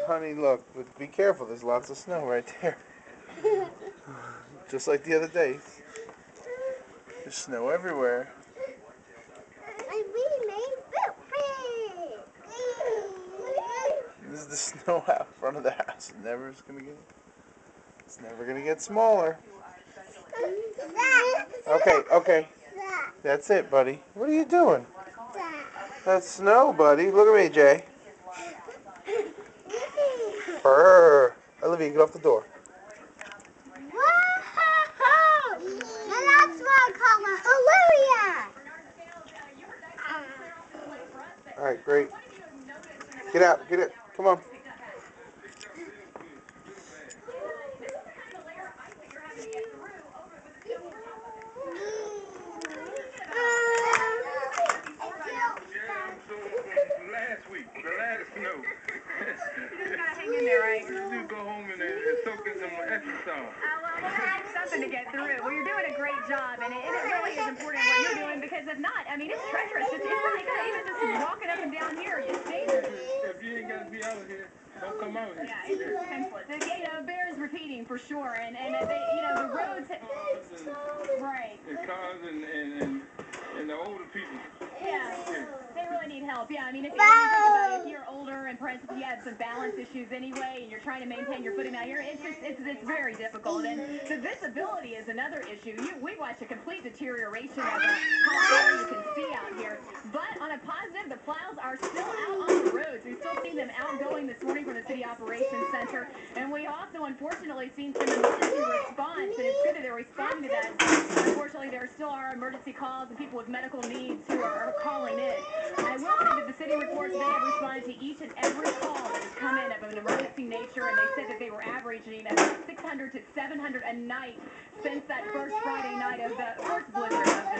Honey, look, but be careful. There's lots of snow right there. Just like the other day. There's snow everywhere. This is the snow out front of the house. It's never gonna get smaller. Okay. That's it, buddy. What are you doing? That's snow, buddy. Look at me, Jay. Brr. Olivia, get off the door. Whoa! And that's what I call her Olivia! Alright, great. Get out. Come on. The last snow. You just gotta hang in there, right? You go home and soak in some Epsom salt. Well, something to get through. Well, you're doing a great job, and it really is important what you're doing, because if not, I mean, it's treacherous. It's really good. Even just walking up and down here, it's dangerous. If you ain't got to be out here, don't come out here. Yeah, it's senseless. It bears repeating for sure, and they, the roads. Right. And cars and the older people. Yeah. They really need help. Yeah, I mean, if you think about it, if you're older and perhaps if you have some balance issues anyway, and you're trying to maintain your footing out here, it's very difficult. And the visibility is another issue. We watch a complete deterioration of how far you can see out here. But on a positive, the plows are still out on the roads. We've still seen them outgoing this morning from the City Operations Center, and we also, unfortunately, seen some emergency response, and it's good that they're responding to that. Unfortunately, there still are emergency calls and people with medical needs who are calling in. I will say that the city reports they have responded to each and every call that has come in of an emergency nature, and they said that they were averaging about 600 to 700 a night since that first Friday night of the first blizzard of the